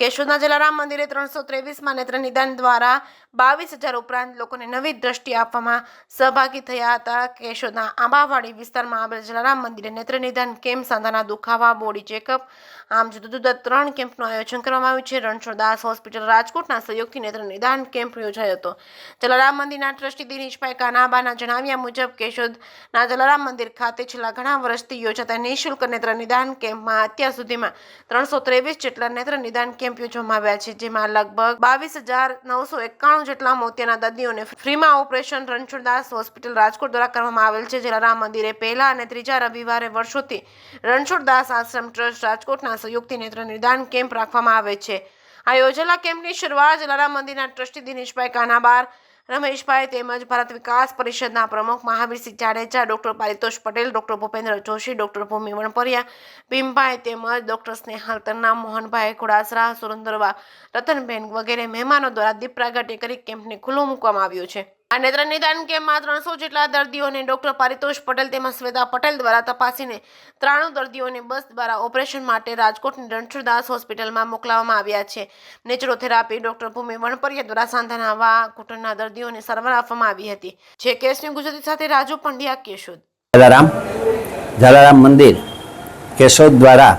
કેશોદના જલારામ મંદિરે 323માં નેત્ર નિદાન દ્વારા 22,000 ઉપરાંત લોકોને નવી દ્રષ્ટિ આપવામાં સહભાગી થયા હતા. કેશોદના આંબાવાડી વિસ્તારમાં આવેલ જલારામ મંદિરે નેત્ર નિદાન કેમ્પ, સાંધાના દુખાવા, બોડી ચેકઅપ આમ જુદા જુદા 3 કેમ્પનું આયોજન કરવામાં આવ્યું છે. રણછોડદાસ હોસ્પિટલ રાજકોટના સહયોગથી નેત્ર નિદાન કેમ્પ યોજાયો હતો. જલારામ મંદિરના ટ્રસ્ટી દિનેશભાઈ કાનાબાના જણાવ્યા મુજબ કેશોદના જલારામ મંદિર ખાતે છેલ્લા ઘણા વર્ષથી યોજાતા નિઃશુલ્ક નેત્ર નિદાન કેમ્પમાં અત્યાર સુધીમાં 323 જેટલા નેત્ર નિદાન કેમ્પ યોજવામાં આવ્યા છે, જેમાં લગભગ 22,991 જેટલા મોતિયાના દર્દીઓને ફ્રીમાં ઓપરેશન રણછોડદાસ હોસ્પિટલ રાજકોટ દ્વારા કરવામાં આવેલ છે. જલારામ મંદિરે પહેલા અને ત્રીજા રવિવારે વર્ષોથી રણછોડદાસ આશ્રમ ટ્રસ્ટ રાજકોટના સહયોગથી નેત્ર નિદાન કેમ્પ રાખવામાં આવે છે. આ યોજેલા કેમ્પની શરૂઆત જલારામ મંદિરના ટ્રસ્ટી દિનેશભાઈ કાનાબાર, રમેશભાઈ તેમજ ભારત વિકાસ પરિષદના પ્રમુખ Mahavirsinh Jadeja, doctor Paritosh Patel, doctor Bhupendra Joshi, doctor Bhumi Vanpariya, Bhimbhai તેમજ ડોક્ટર સ્નેહલ તન્ના, મોહનભાઈ ખોડાસરા, સુરેન્દ્રવા, રતનબેન વગેરે મહેમાનો દ્વારા દીપ પ્રાગટ્ય કરી કેમ્પને ખુલ્લો મૂકવામાં આવ્યો છે. આ નેત્ર નિદાન કેમ્પમાં 300 જેટલા દર્દીઓને ડોક્ટર પારિતોષ પટેલ તેમજ શ્વેતા પટેલ દ્વારા તપાસીને 93 દર્દીઓને બસ દ્વારા ઓપરેશન માટે રાજકોટની રણછોડદાસ હોસ્પિટલમાં મોકલવામાં આવ્યા છે. નેચરોથેરાપી ડોક્ટર ભૂમિ વણપરિયા દ્વારા સાંધાના વા, ઘૂંટણના દર્દીઓને સારવાર આપવામાં આવી હતી. જે કેસની ગુજરાતી સાથે રાજુ પંડ્યા, કેશોદ. જલારામ મંદિર કેશોદ દ્વારા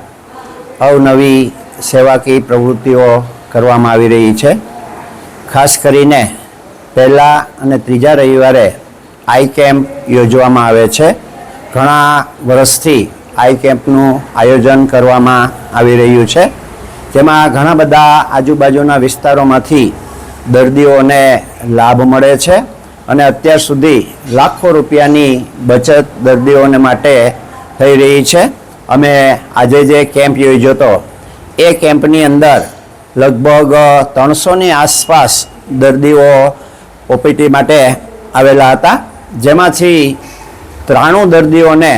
અવનવી સેવાકીય પ્રવૃત્તિઓ કરવામાં આવી રહી છે. ખાસ કરીને પહેલા અને ત્રીજા રવિવારે આઈ કેમ્પ યોજવામાં આવે છે. ઘણા વર્ષથી આઈ કેમ્પનું આયોજન કરવામાં આવી રહ્યું છે, જેમાં ઘણા બધા આજુબાજુના વિસ્તારોમાંથી દર્દીઓને લાભ મળે છે અને અત્યાર સુધી લાખો રૂપિયાની બચત દર્દીઓને માટે થઈ રહી છે. અમે આજે જે કેમ્પ યોજ્યો હતો એ કેમ્પની અંદર લગભગ 300ની આસપાસ દર્દીઓ ઓપીટી માટે આવેલા હતા, જેમાંથી 93 દર્દીઓને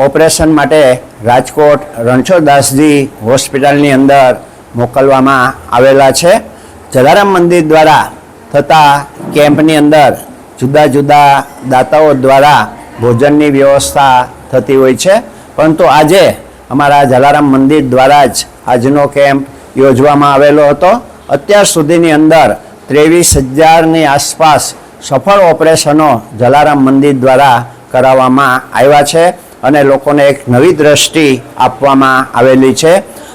ઓપરેશન માટે રાજકોટ રણછોડદાસજી હોસ્પિટલની અંદર મોકલવામાં આવેલા છે. જલારામ મંદિર દ્વારા થતા કેમ્પની અંદર જુદા જુદા દાતાઓ દ્વારા ભોજનની વ્યવસ્થા થતી હોય છે, પરંતુ આજે અમારા જલારામ મંદિર દ્વારા જ આજનો કેમ્પ યોજવામાં આવેલો હતો. અત્યાર સુધીની અંદર 23,000ની આસપાસ સફળ ઓપરેશનો જલારામ મંદિર દ્વારા કરાવવામાં આવ્યા છે અને લોકોને એક નવી દ્રષ્ટિ આપવામાં આવેલી છે.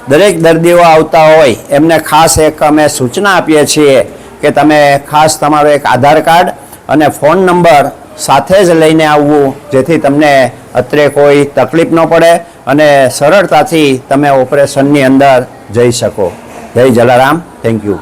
દરેક દર્દીઓ આવતા હોય એમને ખાસ એક અમે સૂચના આપીએ છીએ કે તમે ખાસ તમારો એક આધાર કાર્ડ અને ફોન નંબર સાથે જ લઈને આવવું, જેથી તમને અત્રે કોઈ તકલીફ ન પડે અને સરળતાથી તમે ઓપરેશનની અંદર જઈ શકો. જય જલારામ. Thank you.